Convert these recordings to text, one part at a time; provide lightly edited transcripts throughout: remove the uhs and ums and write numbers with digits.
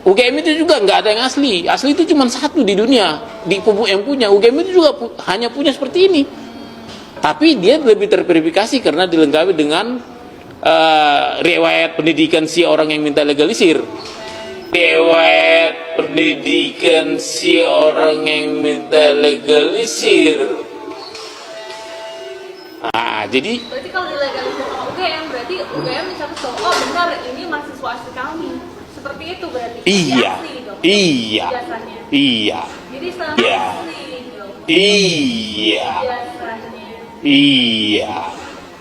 UGM itu juga nggak ada yang asli. Asli itu cuma satu di dunia, di Pupuk yang punya. UGM itu juga hanya punya seperti ini. Tapi dia lebih terverifikasi karena dilengkapi dengan riwayat pendidikan si orang yang minta legalisir. Riwayat pendidikan si orang yang minta legalisir. Nah, jadi berarti kalau dilegalisir sama UGM, berarti UGM bisa tahu, oh benar ini mahasiswa asli kami. Seperti itu berarti. Iya. Asli dong. Iya. Jasanya. Iya. Jadi selama Iya. asli dong. Iya. Jasanya. Iya.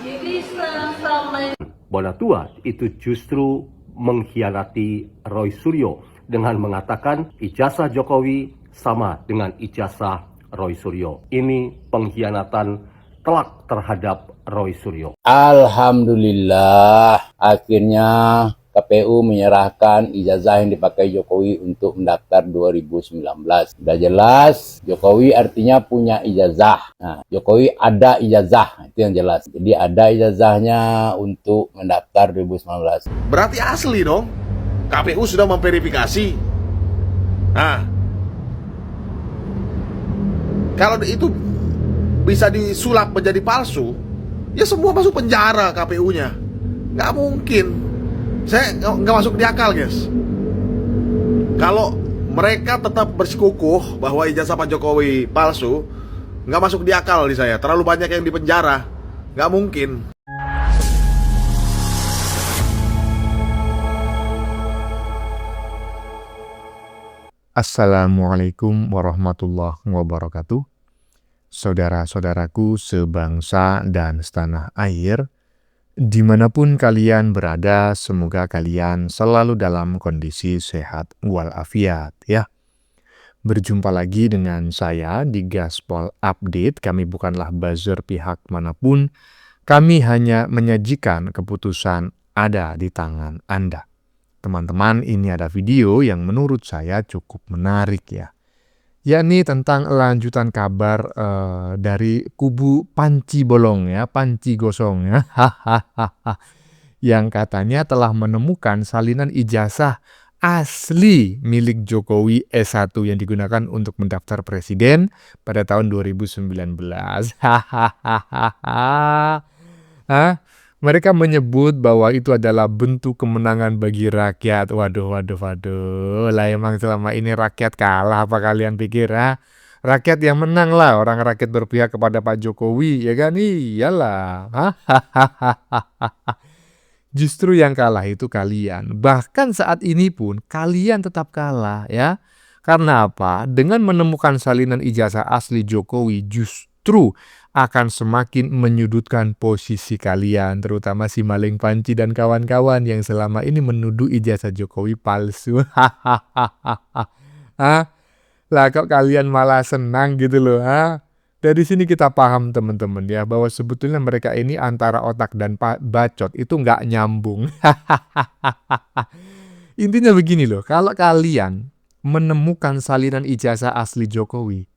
Jadi selama Bonatua itu justru mengkhianati Roy Suryo dengan mengatakan ijazah Jokowi sama dengan ijazah Roy Suryo. Ini pengkhianatan telak terhadap Roy Suryo. Alhamdulillah, akhirnya KPU menyerahkan ijazah yang dipakai Jokowi untuk mendaftar 2019. Sudah jelas, Jokowi artinya punya ijazah. Nah, Jokowi ada ijazah, itu yang jelas. Jadi ada ijazahnya untuk mendaftar 2019. Berarti asli dong. KPU sudah memverifikasi. Nah, kalau itu bisa disulap menjadi palsu, ya semua masuk penjara KPU-nya. Nggak mungkin. Saya nggak masuk di akal, guys. Kalau mereka tetap bersikukuh bahwa ijazah Pak Jokowi palsu, nggak masuk di akal di saya. Terlalu banyak yang di penjara. Nggak mungkin. Assalamualaikum warahmatullahi wabarakatuh. Saudara-saudaraku sebangsa dan setanah air, dimanapun kalian berada, semoga kalian selalu dalam kondisi sehat walafiat ya. Berjumpa lagi dengan saya di Gaspol Update. Kami bukanlah buzzer pihak manapun, kami hanya menyajikan keputusan ada di tangan Anda. Teman-teman, ini ada video yang menurut saya cukup menarik ya. Yakni tentang lanjutan kabar dari kubu Panci Bolong ya, Panci Gosong ya. Yang katanya telah menemukan salinan ijazah asli milik Jokowi S1 yang digunakan untuk mendaftar presiden pada tahun 2019. Mereka menyebut bahwa itu adalah bentuk kemenangan bagi rakyat. Waduh. Lah emang selama ini rakyat kalah apa kalian pikir? Rakyat yang menang lah. Orang rakyat berpihak kepada Pak Jokowi, ya kan? Iyalah. Justru yang kalah itu kalian. Bahkan saat ini pun kalian tetap kalah ya. Karena apa? Dengan menemukan salinan ijazah asli Jokowi justru akan semakin menyudutkan posisi kalian, terutama si maling panci dan kawan-kawan yang selama ini menuduh ijazah Jokowi palsu. Lah kok kalian malah senang gitu loh. Dari sini kita paham teman-teman ya, bahwa sebetulnya mereka ini antara otak dan bacot itu nggak nyambung. Intinya begini loh, kalau kalian menemukan salinan ijazah asli Jokowi,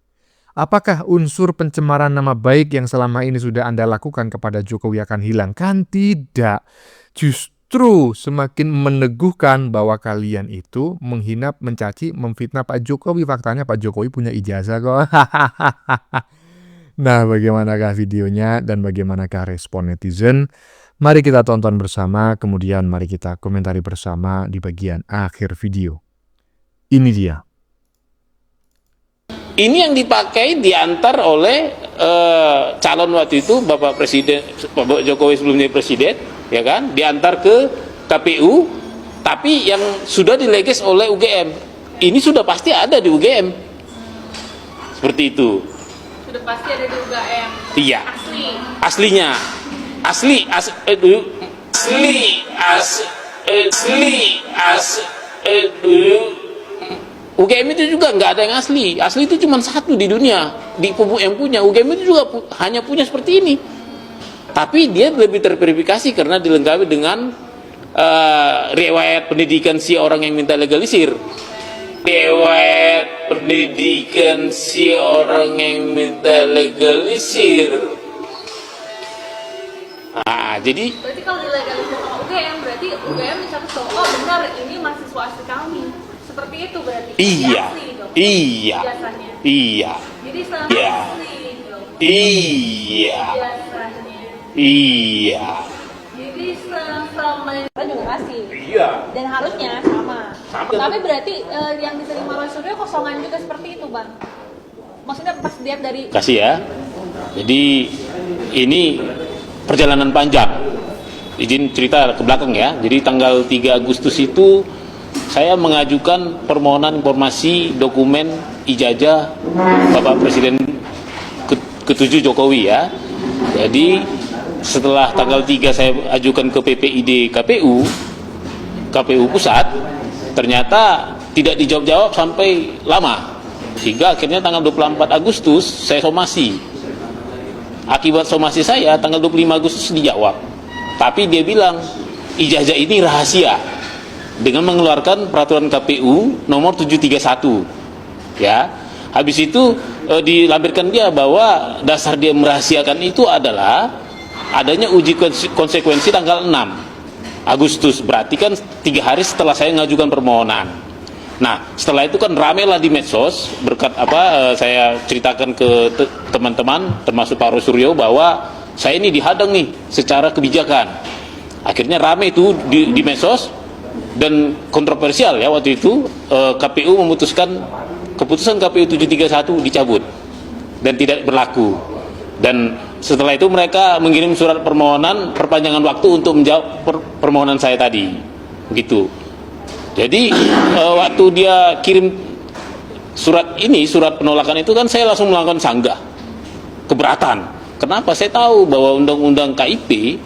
apakah unsur pencemaran nama baik yang selama ini sudah Anda lakukan kepada Jokowi akan hilang? Kan tidak. Justru semakin meneguhkan bahwa kalian itu menghina, mencaci, memfitnah Pak Jokowi. Faktanya Pak Jokowi punya ijazah kok. Nah, bagaimanakah videonya dan bagaimanakah respon netizen? Mari kita tonton bersama, kemudian mari kita komentari bersama di bagian akhir video. Ini dia. ini yang dipakai diantar oleh calon waktu itu Bapak Presiden, Bapak Jokowi sebelumnya presiden, ya kan, diantar ke KPU, tapi yang sudah dilegis oleh UGM. Ini sudah pasti ada di UGM, seperti itu. sudah pasti ada di UGM. Iya. Asli. Aslinya, UGM itu juga nggak ada yang asli. Asli itu cuma satu di dunia, di Pupuk yang punya. UGM itu juga hanya punya seperti ini. Tapi dia lebih terverifikasi karena dilengkapi dengan riwayat pendidikan si orang yang minta legalisir. Riwayat pendidikan si orang yang minta legalisir. Nah, jadi Berarti kalau dilegalisir sama UGM, berarti UGM bisa tahu, oh benar ini mahasiswa asli kami. Seperti itu berarti. Iya. Asli dong. Iya. Ijazahnya. Iya. Jadi selama Iya. asli dong. Iya. Ijazahnya. Iya. Jadi selama kita juga kasih. Iya. Dan harusnya sama. Sama. Tapi berarti yang diterima Roy Suryo kosongan juga seperti itu, Bang. Maksudnya pas dia dari Kasih ya. Jadi ini perjalanan panjang. Izin cerita ke belakang ya. Jadi tanggal 3 Agustus itu saya mengajukan permohonan informasi dokumen ijazah Bapak Presiden ke-7 Jokowi ya. Jadi setelah tanggal 3 saya ajukan ke PPID KPU Pusat, ternyata tidak dijawab-jawab sampai lama. Sehingga akhirnya tanggal 24 Agustus saya somasi. Akibat somasi saya tanggal 25 Agustus dijawab. Tapi dia bilang ijazah ini rahasia dengan mengeluarkan peraturan KPU nomor 731. Ya. Habis itu dilampirkan dia bahwa dasar dia merahasiakan itu adalah adanya uji konsekuensi tanggal 6 Agustus. Berarti kan 3 hari setelah saya mengajukan permohonan. Nah, setelah itu kan ramailah di medsos berkat saya ceritakan ke teman-teman termasuk Pak Roy Suryo bahwa saya ini dihadang nih secara kebijakan. Akhirnya rame itu di medsos dan kontroversial ya waktu itu. KPU memutuskan keputusan KPU 731 dicabut dan tidak berlaku. Dan setelah itu mereka mengirim surat permohonan perpanjangan waktu untuk menjawab permohonan saya tadi. Begitu. Jadi waktu dia kirim surat penolakan itu kan saya langsung melakukan sanggah. Keberatan. Kenapa? Saya tahu bahwa undang-undang KIP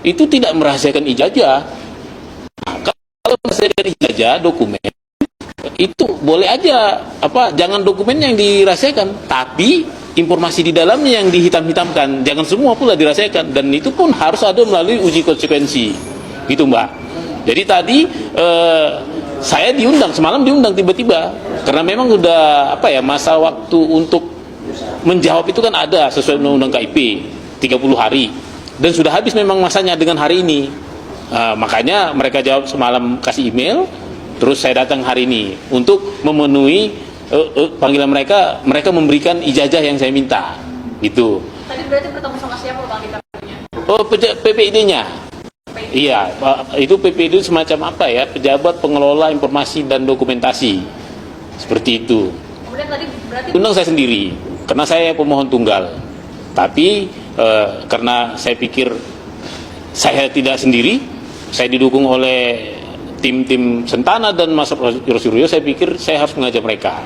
itu tidak merahasiakan ijazah. Nah, kalau merahasiakan ijazah dokumen itu boleh aja jangan dokumen yang dirahasiakan, tapi informasi di dalamnya yang dihitam-hitamkan. Jangan semua pula dirahasiakan dan itu pun harus ada melalui uji konsekuensi. Gitu, Mbak. Jadi tadi saya semalam diundang tiba-tiba karena memang udah masa waktu untuk menjawab itu kan ada sesuai undang-undang KIP 30 hari dan sudah habis memang masanya dengan hari ini. Makanya mereka jawab semalam kasih email, terus saya datang hari ini untuk memenuhi panggilan mereka memberikan ijazah yang saya minta gitu. tadi berarti bertemu sama siapa Bang kita? PPID-nya. Iya, itu PPID semacam pejabat pengelola informasi dan dokumentasi seperti itu. Kemudian tadi berarti Undang saya sendiri karena saya pemohon tunggal, tapi karena saya pikir saya tidak sendiri, saya didukung oleh tim-tim Sentana dan Mas Roy Suryo, saya pikir saya harus mengajak mereka.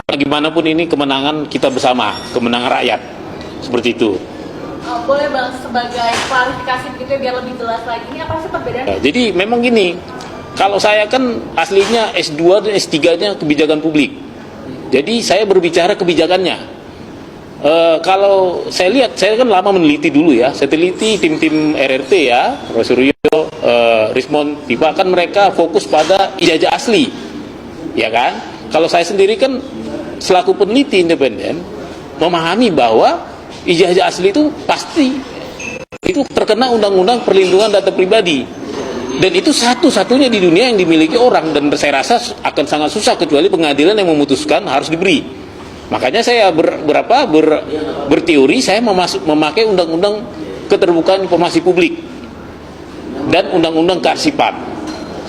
Bagaimanapun ini kemenangan kita bersama, kemenangan rakyat, seperti itu. boleh Bang sebagai klarifikasi begitu ya, biar lebih jelas lagi ini apa sih perbedaan? Jadi memang gini, kalau saya kan aslinya S2 dan S3-nya kebijakan publik. Jadi saya berbicara kebijakannya. Kalau saya lihat, saya kan lama meneliti dulu ya. Saya teliti tim-tim RRT ya, Roy Suryo, Rismond, tiba kan mereka fokus pada ijazah asli, ya kan? Kalau saya sendiri kan selaku peneliti independen memahami bahwa ijazah asli itu pasti itu terkena undang-undang perlindungan data pribadi. Dan itu satu-satunya di dunia yang dimiliki orang, dan saya rasa akan sangat susah kecuali pengadilan yang memutuskan harus diberi. Makanya saya berteori saya memakai undang-undang keterbukaan informasi publik dan undang-undang kearsipan.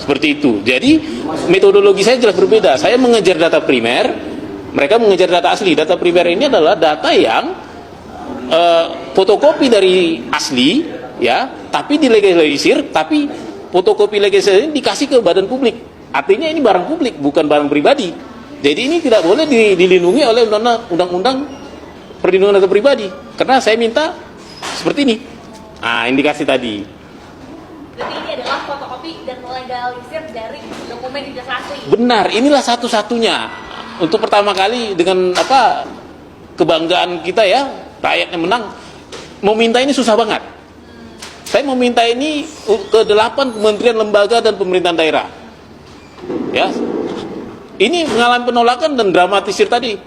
Seperti itu. Jadi metodologi saya jelas berbeda. Saya mengejar data primer, mereka mengejar data asli. Data primer ini adalah data yang fotokopi dari asli ya, tapi dilegalisir, tapi fotokopi legislasi ini dikasih ke badan publik. Artinya ini barang publik, bukan barang pribadi. Jadi ini tidak boleh dilindungi oleh undang-undang perlindungan data pribadi. Karena saya minta seperti ini. Nah, indikasi tadi. Berarti ini adalah fotokopi dan legalisir dari dokumen ijazah asli. Benar, inilah satu-satunya. Untuk pertama kali dengan kebanggaan kita ya, rakyatnya menang. Mau minta ini susah banget. Saya meminta ini ke 8 kementerian, lembaga, dan pemerintahan daerah. Ya, ini mengalami penolakan dan dramatisir tadi.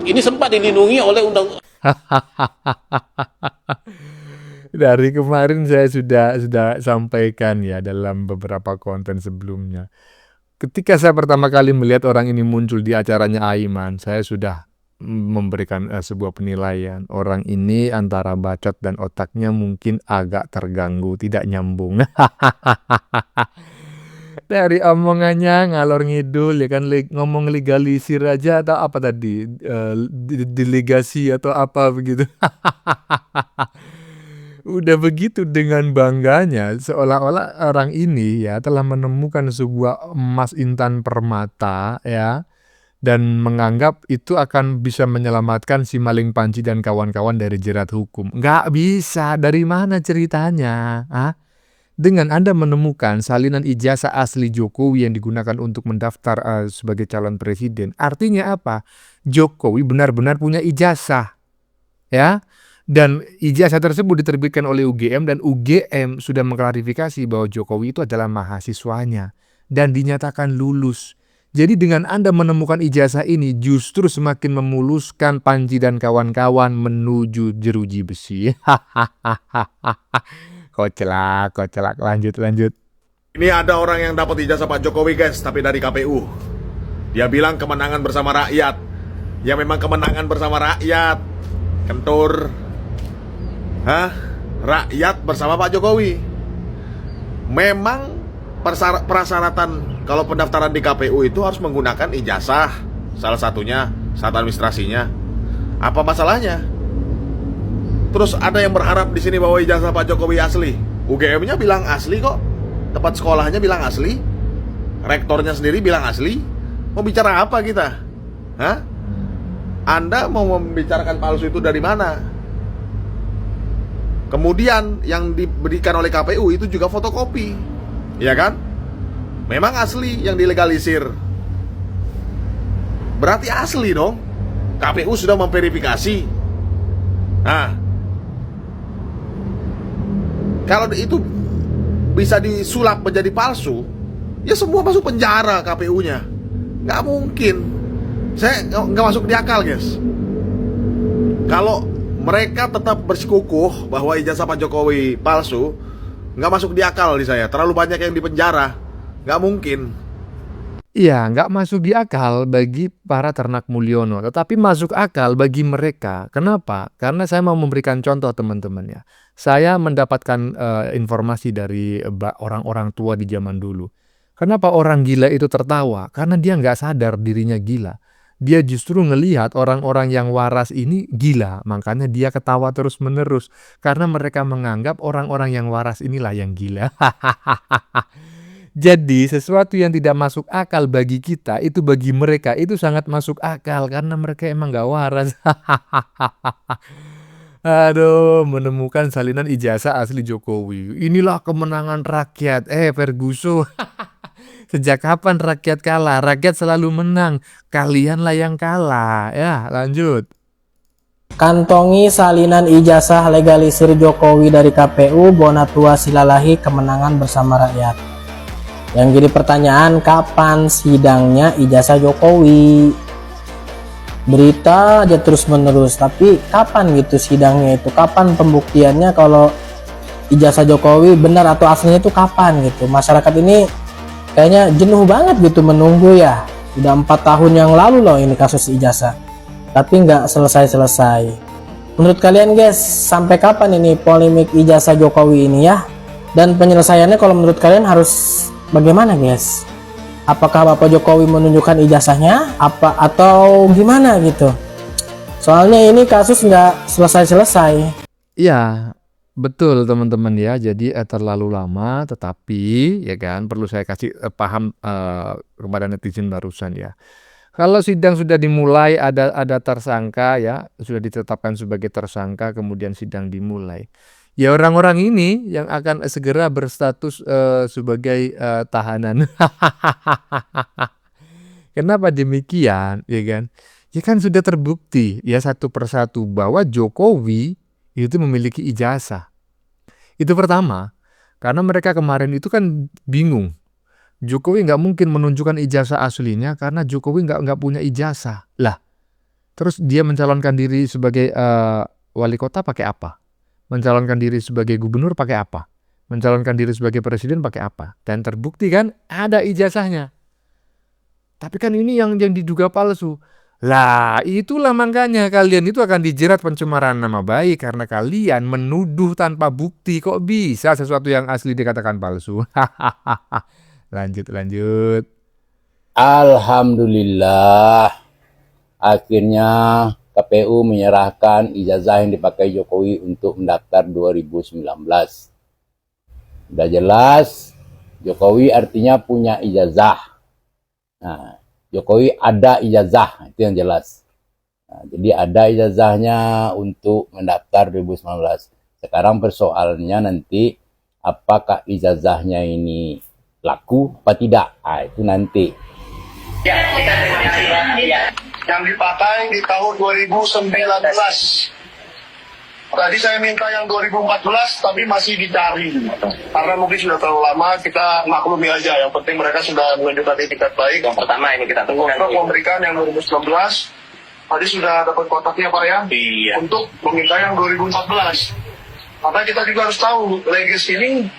Ini sempat dilindungi oleh undang. Dari kemarin saya sudah sampaikan ya dalam beberapa konten sebelumnya Ketika saya pertama kali melihat orang ini muncul di acaranya Aiman, saya sudah memberikan sebuah penilaian. Orang ini antara bacot dan otaknya mungkin agak terganggu, tidak nyambung. Dari omongannya ngalor ngidul ya kan, ngomong legalisir aja atau apa tadi, delegasi atau apa begitu. Udah begitu dengan bangganya, seolah-olah orang ini ya telah menemukan sebuah emas intan permata ya, dan menganggap itu akan bisa menyelamatkan si maling panci dan kawan-kawan dari jerat hukum. Nggak bisa, dari mana ceritanya? Dengan Anda menemukan salinan ijazah asli Jokowi yang digunakan untuk mendaftar sebagai calon presiden, artinya apa? Jokowi benar-benar punya ijazah, ya. Dan ijazah tersebut diterbitkan oleh UGM dan UGM sudah mengklarifikasi bahwa Jokowi itu adalah mahasiswanya dan dinyatakan lulus. Jadi dengan Anda menemukan ijazah ini justru semakin memuluskan Panji dan kawan-kawan menuju jeruji besi. Koclak, lanjut. Ini ada orang yang dapat ijazah Pak Jokowi guys, tapi dari KPU. Dia bilang kemenangan bersama rakyat. Ya memang kemenangan bersama rakyat. Kentur. Rakyat bersama Pak Jokowi. Memang persyaratan kalau pendaftaran di KPU itu harus menggunakan ijazah. Salah satunya syarat administrasinya. Apa masalahnya? Terus ada yang berharap di sini bahwa ijazah Pak Jokowi asli. UGM-nya bilang asli kok. Tempat sekolahnya bilang asli. Rektornya sendiri bilang asli. Mau bicara apa kita? Anda mau membicarakan palsu itu dari mana? Kemudian yang diberikan oleh KPU itu juga fotokopi. Ya kan? Memang asli yang dilegalisir. Berarti asli dong. KPU sudah memverifikasi. Kalau itu bisa disulap menjadi palsu, ya semua masuk penjara KPU-nya. Nggak mungkin. Saya nggak masuk di akal guys. Kalau mereka tetap bersikukuh bahwa ijazah Pak Jokowi palsu, nggak masuk di akal di saya. Terlalu banyak yang di penjara. Nggak mungkin. Iya, nggak masuk di akal bagi para ternak Mulyono, tetapi masuk akal bagi mereka. Kenapa? Karena saya mau memberikan contoh teman-teman ya. Saya mendapatkan informasi dari orang-orang tua di zaman dulu. Kenapa orang gila itu tertawa? Karena dia nggak sadar dirinya gila. Dia justru ngelihat orang-orang yang waras ini gila, makanya dia ketawa terus-menerus. Karena mereka menganggap orang-orang yang waras inilah yang gila. Jadi sesuatu yang tidak masuk akal bagi kita, itu bagi mereka itu sangat masuk akal. Karena mereka emang gak waras. Aduh, menemukan salinan ijazah asli Jokowi. Inilah kemenangan rakyat. Ferguson. Sejak kapan rakyat kalah? Rakyat selalu menang. Kalianlah yang kalah. Ya, lanjut. Kantongi salinan ijazah legalisir Jokowi dari KPU, Bonatua Silalahi, kemenangan bersama rakyat. Yang jadi pertanyaan, kapan sidangnya ijazah Jokowi? Berita aja terus menerus, tapi kapan gitu sidangnya itu? Kapan pembuktiannya kalau ijazah Jokowi benar atau aslinya itu kapan gitu? Masyarakat ini kayaknya jenuh banget gitu menunggu ya. Udah 4 tahun yang lalu loh ini kasus ijazah, tapi nggak selesai-selesai. Menurut kalian guys, sampai kapan ini polemik ijazah Jokowi ini ya? Dan penyelesaiannya kalau menurut kalian harus bagaimana guys? Apakah Bapak Jokowi menunjukkan ijazahnya? Atau gimana gitu? Soalnya ini kasus nggak selesai-selesai. Iya, betul teman-teman ya. Jadi terlalu lama, tetapi ya kan perlu saya kasih paham kepada netizen barusan ya. Kalau sidang sudah dimulai, ada tersangka ya, sudah ditetapkan sebagai tersangka, kemudian sidang dimulai. Ya orang-orang ini yang akan segera berstatus sebagai tahanan. Kenapa demikian, ya kan? Ya kan sudah terbukti ya satu persatu bahwa Jokowi itu memiliki ijazah. Itu pertama, karena mereka kemarin itu kan bingung. Jokowi nggak mungkin menunjukkan ijazah aslinya karena Jokowi nggak punya ijazah. Lah, terus dia mencalonkan diri sebagai wali kota pakai apa? Mencalonkan diri sebagai gubernur pakai apa? Mencalonkan diri sebagai presiden pakai apa? Dan terbukti kan ada ijazahnya. Tapi kan ini yang diduga palsu. Lah, itulah makanya kalian itu akan dijerat pencemaran nama baik karena kalian menuduh tanpa bukti. Kok bisa sesuatu yang asli dikatakan palsu? Lanjut. Alhamdulillah, akhirnya KPU menyerahkan ijazah yang dipakai Jokowi untuk mendaftar 2019. Udah jelas, Jokowi artinya punya ijazah. Nah, Jokowi ada ijazah, itu yang jelas. Nah, jadi ada ijazahnya untuk mendaftar 2019. Sekarang persoalannya nanti, apakah ijazahnya ini laku apa tidak? Nah, itu nanti. Yang dipakai di tahun 2019. Tadi saya minta yang 2014 tapi masih dicari. Karena mungkin sudah terlalu lama, kita maklumi aja. Yang penting mereka sudah menunjukkan etikat baik. Yang pertama ini kita tunggu. Untuk memberikan yang 2019, tadi sudah dapat kotaknya Pak ya? Iya. Untuk meminta yang 2014. Maka kita juga harus tahu, legacy ini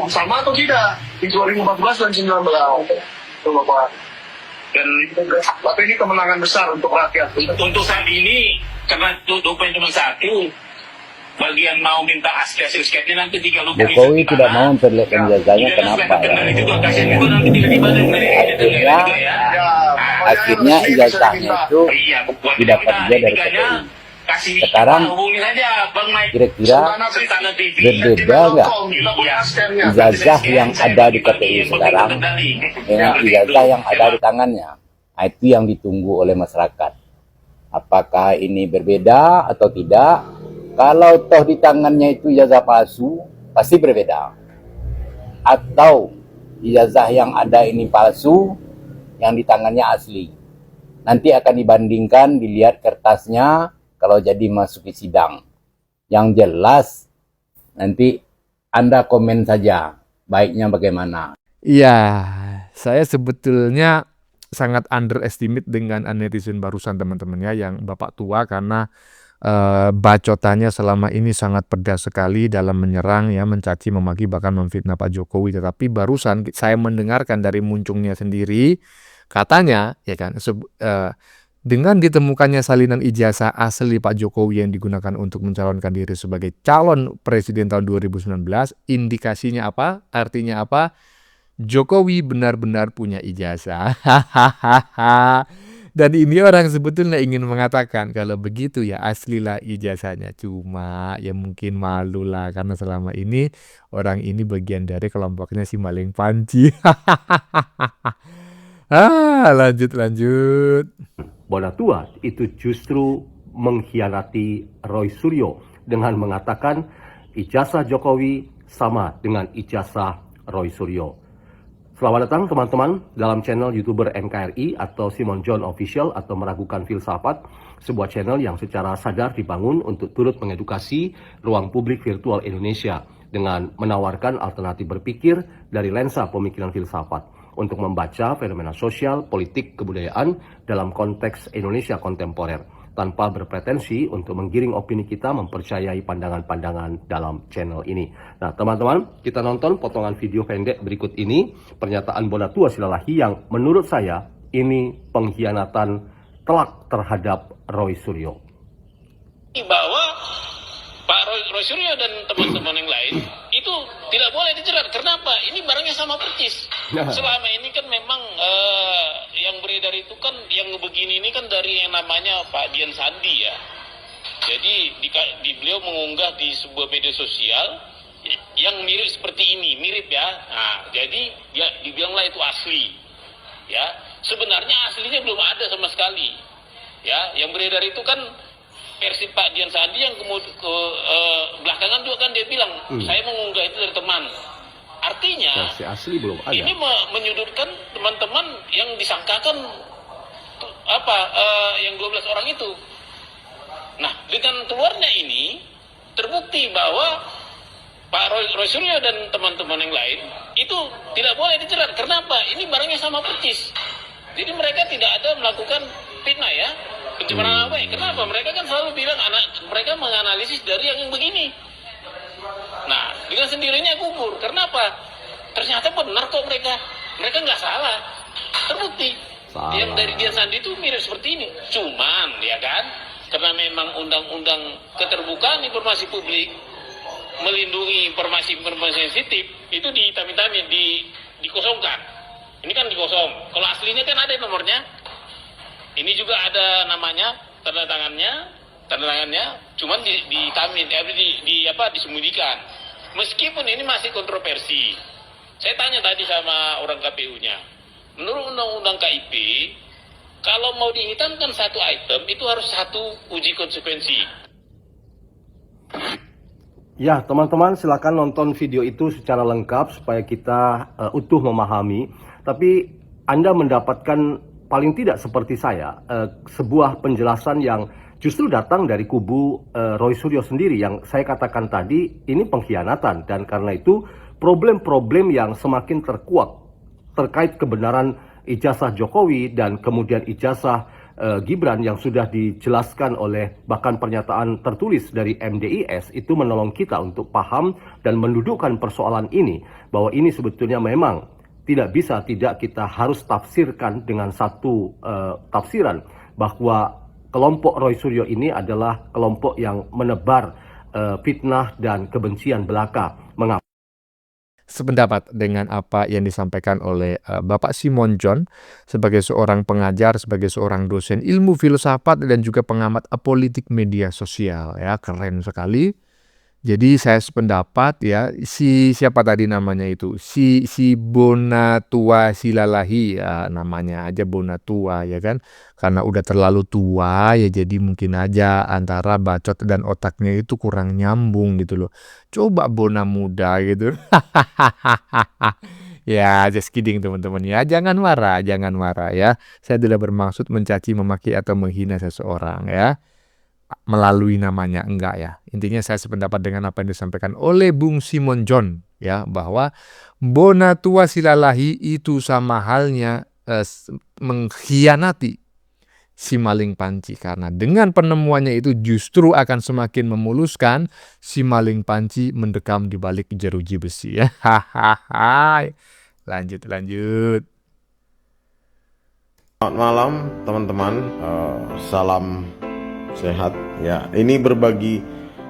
sama atau tidak di 2014 dan 2019. Itu Bapak. Dan tapi ini kemenangan besar untuk rakyat. Untuk saat ini karena tutupan cuma satu, bagian mau minta hasil sketnya nanti 30 Jokowi tidak mau memperlihatkan ijazahnya, kenapa ya? Akhirnya ijazahnya itu didapat juga dari KPU. Sekarang kira-kira berbeda nggak ijazah yang ada di KPU sekarang dengan ijazah yang ada di tangannya? Nah, itu yang ditunggu oleh masyarakat. Apakah ini berbeda atau tidak? Kalau toh di tangannya itu ijazah palsu, pasti berbeda. Atau ijazah yang ada ini palsu, yang di tangannya asli. Nanti akan dibandingkan, dilihat kertasnya, kalau jadi masuk ke sidang. Yang jelas, nanti Anda komen saja, baiknya bagaimana. Iya, saya sebetulnya sangat underestimate dengan netizen barusan teman-teman ya, yang bapak tua karena bacotannya selama ini sangat pedas sekali dalam menyerang ya, mencaci, memaki, bahkan memfitnah Pak Jokowi. Tetapi barusan saya mendengarkan dari muncungnya sendiri, katanya ya kan, dengan ditemukannya salinan ijazah asli Pak Jokowi yang digunakan untuk mencalonkan diri sebagai calon presiden tahun 2019, indikasinya apa? Artinya apa? Jokowi benar-benar punya ijazah. Dan ini orang sebetulnya ingin mengatakan kalau begitu ya aslilah ijazahnya. Cuma ya mungkin malu lah karena selama ini orang ini bagian dari kelompoknya si maling panci. Lanjut. Bona Tua itu justru mengkhianati Roy Suryo dengan mengatakan ijazah Jokowi sama dengan ijazah Roy Suryo. Selamat datang teman-teman dalam channel YouTuber NKRI atau Simon John Official atau Meragukan Filsafat, sebuah channel yang secara sadar dibangun untuk turut mengedukasi ruang publik virtual Indonesia dengan menawarkan alternatif berpikir dari lensa pemikiran filsafat untuk membaca fenomena sosial, politik, kebudayaan dalam konteks Indonesia kontemporer tanpa berpretensi untuk menggiring opini kita mempercayai pandangan-pandangan dalam channel ini. Nah teman-teman, kita nonton potongan video pendek berikut ini, pernyataan Bona Tua Silalahi yang menurut saya ini pengkhianatan telak terhadap Roy Suryo. Bahwa Pak Roy Suryo dan teman-teman yang lain itu tidak boleh dijerat. Kenapa? Ini barangnya sama persis. Selama ini kan memang yang beredar itu kan yang begini ini kan dari yang namanya Pak Dian Sandi ya. Jadi beliau mengunggah di sebuah media sosial yang mirip seperti ini, mirip ya. Nah, jadi ya dibilanglah itu asli. Ya, sebenarnya aslinya belum ada sama sekali. Ya, yang beredar itu kan versi Pak Dian Sandi yang kemudian belakangan juga kan dia bilang saya mengunggah itu dari teman. Artinya versi asli belum ada. Ini menyudutkan teman-teman yang disangkakan yang 12 orang itu. Nah, dengan keluarnya ini terbukti bahwa Pak Roy Suryo dan teman-teman yang lain itu tidak boleh dijerat. Kenapa? Ini barangnya sama persis. Jadi mereka tidak ada melakukan fitnah ya, pencemaran nama baik. Kenapa? Mereka kan selalu bilang mereka menganalisis dari yang begini. Nah, dengan sendirinya gugur. Kenapa? Ternyata benar kok mereka nggak salah. Terbukti. Salah. Yang dari Dian Sandi itu mirip seperti ini. Cuman, ya kan, karena memang undang-undang keterbukaan informasi publik melindungi informasi sensitif, itu dihitam-hitamin, dikosongkan. Ini kan dikosong. Kalau aslinya kan ada nomornya. Ini juga ada namanya, tanda tangannya, cuman dihitamin, disembunyikan. Meskipun ini masih kontroversi. Saya tanya tadi sama orang KPU-nya. Menurut Undang-Undang KIP, kalau mau dihitamkan satu item, itu harus satu uji konsekuensi. Ya, teman-teman silakan nonton video itu secara lengkap supaya kita utuh memahami. Tapi Anda mendapatkan paling tidak seperti saya, sebuah penjelasan yang justru datang dari kubu Roy Suryo sendiri yang saya katakan tadi ini pengkhianatan. Dan karena itu problem-problem yang semakin terkuak terkait kebenaran ijazah Jokowi dan kemudian ijazah Gibran yang sudah dijelaskan oleh bahkan pernyataan tertulis dari MDIS itu menolong kita untuk paham dan mendudukkan persoalan ini bahwa ini sebetulnya memang tidak kita harus tafsirkan dengan satu tafsiran bahwa kelompok Roy Suryo ini adalah kelompok yang menebar fitnah dan kebencian belaka. Mengapa? Sependapat dengan apa yang disampaikan oleh Bapak Simon John sebagai seorang pengajar, sebagai seorang dosen ilmu filsafat dan juga pengamat politik media sosial, ya, keren sekali. Jadi saya sependapat, ya, siapa tadi namanya itu, si Bonatua Silalahi, ya, namanya aja Bonatua, ya kan, karena udah terlalu tua ya, jadi mungkin aja antara bacot dan otaknya itu kurang nyambung gitu loh. Coba Bona muda gitu. Ya, just kidding teman-teman ya, jangan marah ya. Saya tidak bermaksud mencaci, memaki atau menghina seseorang ya melalui namanya, enggak ya. Intinya saya sependapat dengan apa yang disampaikan oleh Bung Simon John ya, bahwa Bonatua Silalahi itu sama halnya mengkhianati si maling panci, karena dengan penemuannya itu justru akan semakin memuluskan si maling panci mendekam di balik jeruji besi ya. Lanjut. Selamat malam teman-teman, salam sehat ya. Ini berbagi,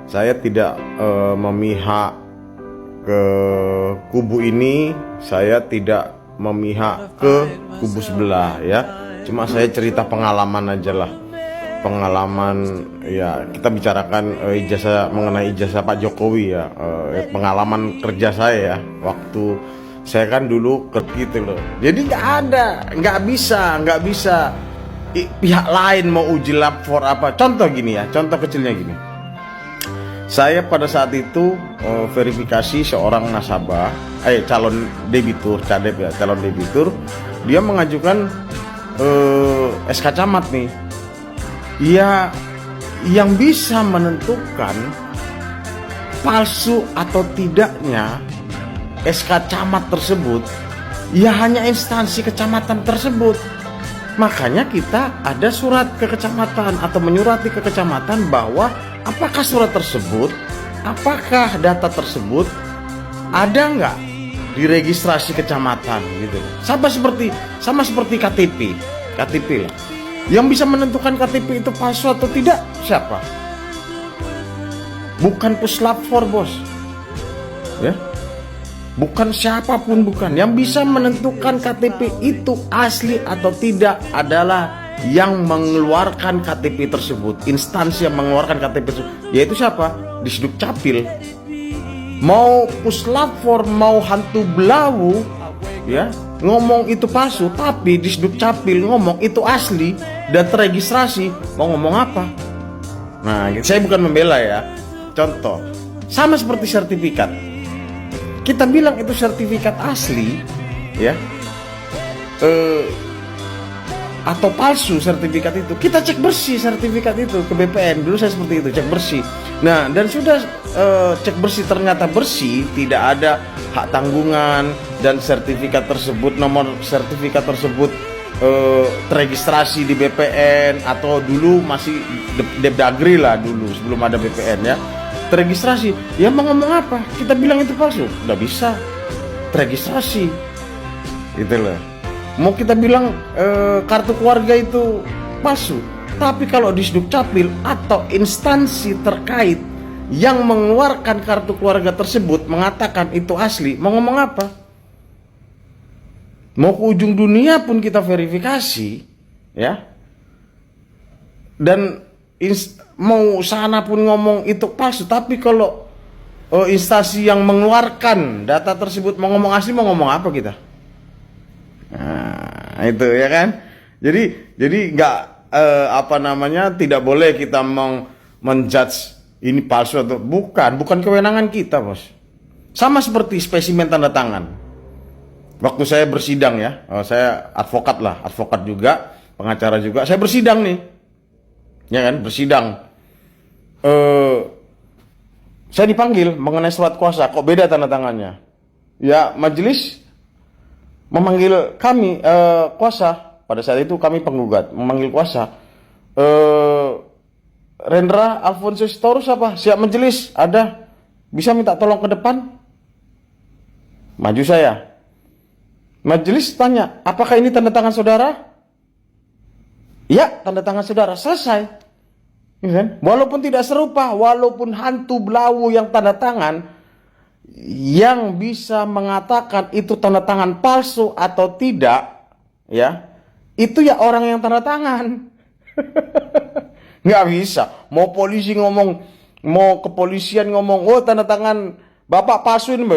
saya tidak memihak ke kubu ini, saya tidak memihak ke kubu sebelah ya. Cuma saya cerita pengalaman aja lah, pengalaman ya, kita bicarakan ijazah, mengenai ijazah Pak Jokowi ya, pengalaman kerja saya ya, waktu saya kan dulu gitu loh. Jadi nggak bisa pihak lain mau uji lapor apa. Contoh gini ya, contoh kecilnya gini. Saya pada saat itu verifikasi seorang nasabah, calon debitur, cadep ya, calon debitur, dia mengajukan SK Camat nih. Ya, yang bisa menentukan palsu atau tidaknya SK Camat tersebut ya hanya instansi kecamatan tersebut. Makanya kita ada surat ke kecamatan atau menyurati ke kecamatan bahwa apakah surat tersebut, apakah data tersebut ada nggak di registrasi kecamatan gitu. Sama seperti KTP lah. Yang bisa menentukan KTP itu palsu atau tidak siapa? Bukan Puslapfor bos, ya. Bukan siapapun, bukan. Yang bisa menentukan KTP itu asli atau tidak adalah yang mengeluarkan KTP tersebut. Instansi yang mengeluarkan KTP tersebut, yaitu siapa? Disduk Capil. Mau Puslapfor, mau hantu belawu ya, ngomong itu palsu, tapi Disduk Capil ngomong itu asli dan terregistrasi, mau ngomong apa? Nah, saya bukan membela ya. Contoh, sama seperti sertifikat. Kita bilang itu sertifikat asli ya, atau palsu sertifikat itu, kita cek bersih sertifikat itu ke BPN. Dulu saya seperti itu, cek bersih. Nah, dan sudah cek bersih, ternyata bersih, tidak ada hak tanggungan, dan sertifikat tersebut, nomor sertifikat tersebut terregistrasi di BPN, atau dulu masih Depdagri lah dulu sebelum ada BPN ya, terregistrasi. Ya mau ngomong apa? Kita bilang itu palsu, nggak bisa terregistrasi gitu loh. Mau kita bilang kartu keluarga itu palsu, tapi kalau di Dukcapil atau instansi terkait yang mengeluarkan kartu keluarga tersebut mengatakan itu asli, mau ngomong apa? Mau ke ujung dunia pun kita verifikasi, ya. Dan mau sana pun ngomong itu palsu, tapi kalau instansi yang mengeluarkan data tersebut mau ngomong asli, mau ngomong apa kita? Nah, itu ya kan. Jadi nggak tidak boleh kita menjudge ini palsu atau bukan kewenangan kita, bos. Sama seperti spesimen tanda tangan. Waktu saya bersidang ya, saya advokat juga, pengacara juga, saya bersidang nih, ya kan, bersidang. Saya dipanggil mengenai surat kuasa, kok beda tanda tangannya? Ya, majelis memanggil kami kuasa, pada saat itu kami penggugat, memanggil kuasa. Rendra Alfonso Sitorus apa? Siap majelis, ada. Bisa minta tolong ke depan? Maju saya. Majelis tanya, apakah ini tanda tangan saudara? Ya, tanda tangan saudara. Selesai. Ya kan? Walaupun tidak serupa, walaupun hantu belawu yang tanda tangan, yang bisa mengatakan itu tanda tangan palsu atau tidak, ya, itu ya orang yang tanda tangan. Nggak bisa. Mau polisi ngomong, mau kepolisian ngomong, oh tanda tangan bapak palsu ini,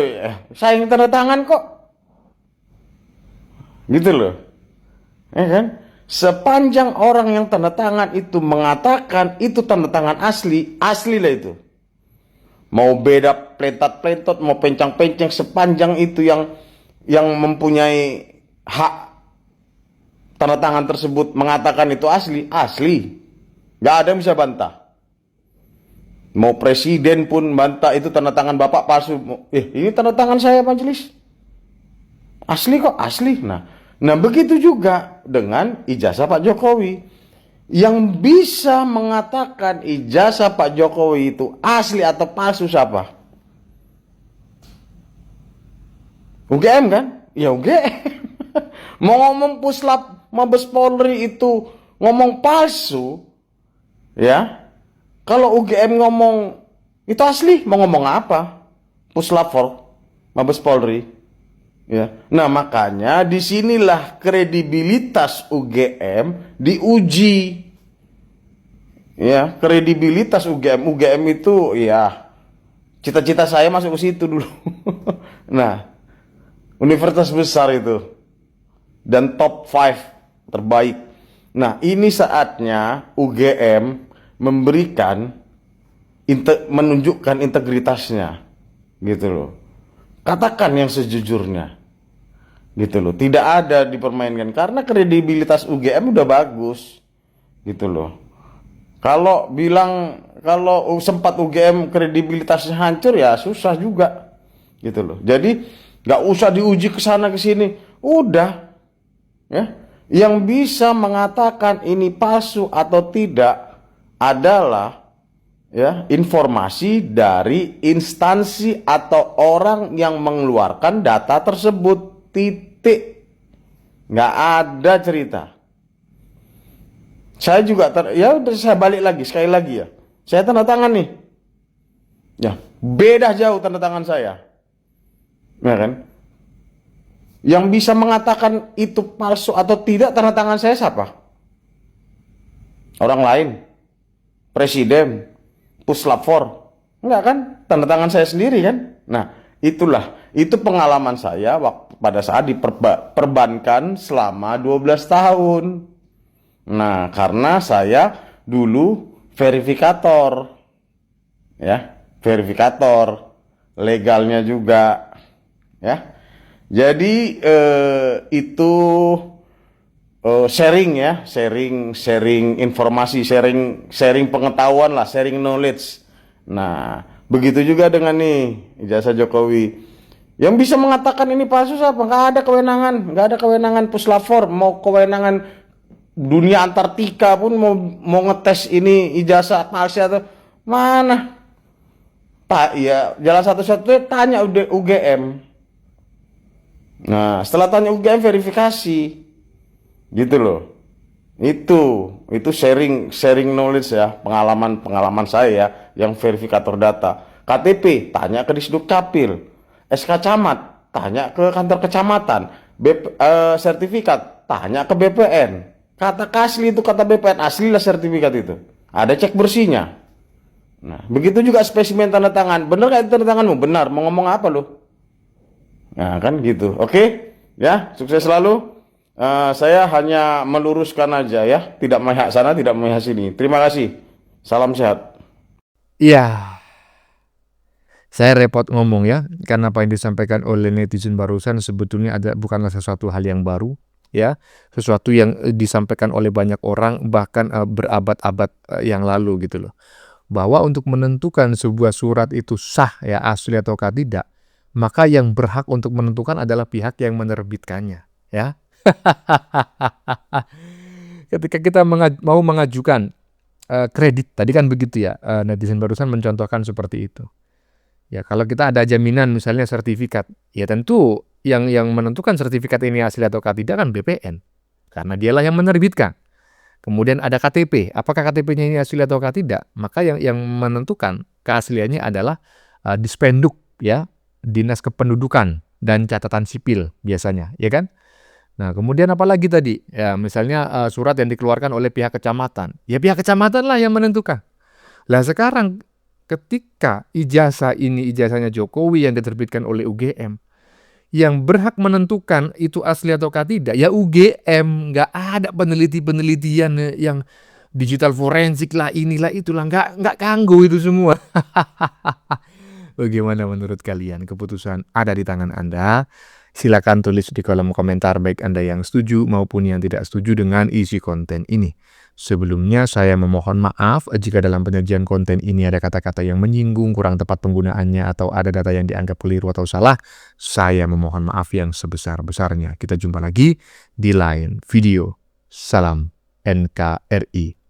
saya yang tanda tangan kok. Gitu loh, ya kan? Sepanjang orang yang tanda tangan itu mengatakan itu tanda tangan asli, asli lah itu. Mau beda peletot-peletot, mau pencang-pencang, sepanjang itu yang mempunyai hak tanda tangan tersebut mengatakan itu asli, asli. Gak ada yang bisa bantah. Mau presiden pun bantah itu tanda tangan bapak palsu. Ini tanda tangan saya majelis. Asli kok, asli. Nah begitu juga dengan ijazah Pak Jokowi. Yang bisa mengatakan ijazah Pak Jokowi itu asli atau palsu siapa? UGM kan? Ya UGM. Mau ngomong Puslap Mabes Polri itu ngomong palsu, ya. Kalau UGM ngomong itu asli, mau ngomong apa? Puslap Mabes Polri. Ya. Nah makanya disinilah kredibilitas UGM diuji. Ya, kredibilitas UGM itu ya cita-cita saya masuk ke situ dulu. Nah, universitas besar itu dan top 5 terbaik. Nah ini saatnya UGM memberikan menunjukkan integritasnya, gitu loh. Katakan yang sejujurnya, gitu loh. Tidak ada dipermainkan karena kredibilitas UGM udah bagus, gitu loh. Kalau sempat UGM kredibilitasnya hancur ya susah juga, gitu loh. Jadi nggak usah diuji ke sana ke sini, udah, ya. Yang bisa mengatakan ini palsu atau tidak adalah ya informasi dari instansi atau orang yang mengeluarkan data tersebut, titik. Nggak ada cerita. Saya juga saya balik lagi sekali lagi ya. Saya tanda tangan nih. Ya, beda jauh tanda tangan saya. Ya kan? Yang bisa mengatakan itu palsu atau tidak tanda tangan saya siapa? Orang lain. Presiden, Puslap 4. Enggak kan? Tanda tangan saya sendiri kan? Nah, itu pengalaman saya pada saat diperbankan selama 12 tahun. Nah, karena saya dulu verifikator. Ya, verifikator. Legalnya juga. Ya. Jadi itu sharing ya, sharing informasi, sharing pengetahuan lah, sharing knowledge. Nah, begitu juga dengan nih ijazah Jokowi. Yang bisa mengatakan ini palsu siapa? Nggak ada kewenangan Puslap 4, mau kewenangan dunia Antartika pun mau ngetes ini ijazah palsu atau mana? Pak, ya jalan satu-satunya tanya UGM. Nah, setelah tanya UGM verifikasi. Gitu loh. Itu sharing knowledge ya, pengalaman saya ya, yang verifikator data. KTP tanya ke Disduk Capil, SK Camat tanya ke kantor kecamatan, sertifikat tanya ke BPN. Kata asli itu kata BPN, aslilah sertifikat itu. Ada cek bersihnya. Nah, begitu juga spesimen tanda tangan. Bener gak itu tanda tanganmu? Benar. Mau ngomong apa lo? Nah, kan gitu. Oke, ya, sukses selalu. Saya hanya meluruskan aja ya, tidak memihak sana, tidak memihak sini. Terima kasih. Salam sehat. Iya, saya repot ngomong ya, karena apa yang disampaikan oleh netizen barusan sebetulnya bukanlah sesuatu hal yang baru, ya, sesuatu yang disampaikan oleh banyak orang bahkan berabad-abad yang lalu gitu loh. Bahwa untuk menentukan sebuah surat itu sah ya, asli ataukah tidak, maka yang berhak untuk menentukan adalah pihak yang menerbitkannya, ya. Ketika kita mau mengajukan kredit, tadi kan begitu ya, netizen barusan mencontohkan seperti itu. Ya, kalau kita ada jaminan misalnya sertifikat, ya tentu yang menentukan sertifikat ini asli ataukah tidak kan BPN, karena dialah yang menerbitkan. Kemudian ada KTP, apakah KTP-nya ini asli ataukah tidak? Maka yang menentukan keasliannya adalah Dispenduk, ya, Dinas Kependudukan dan Catatan Sipil biasanya, ya kan? Nah, kemudian apalagi tadi? Ya, misalnya surat yang dikeluarkan oleh pihak kecamatan. Ya, pihak kecamatan lah yang menentukan. Lah sekarang ketika ijazahnya Jokowi yang diterbitkan oleh UGM, yang berhak menentukan itu asli ataukah tidak, ya UGM, nggak ada penelitian yang digital forensik lah, inilah itulah, nggak kanggo itu semua. Bagaimana menurut kalian? Keputusan ada di tangan Anda. Silakan tulis di kolom komentar baik Anda yang setuju maupun yang tidak setuju dengan isi konten ini. Sebelumnya saya memohon maaf jika dalam penyajian konten ini ada kata-kata yang menyinggung, kurang tepat penggunaannya, atau ada data yang dianggap keliru atau salah. Saya memohon maaf yang sebesar-besarnya. Kita jumpa lagi di lain video. Salam NKRI.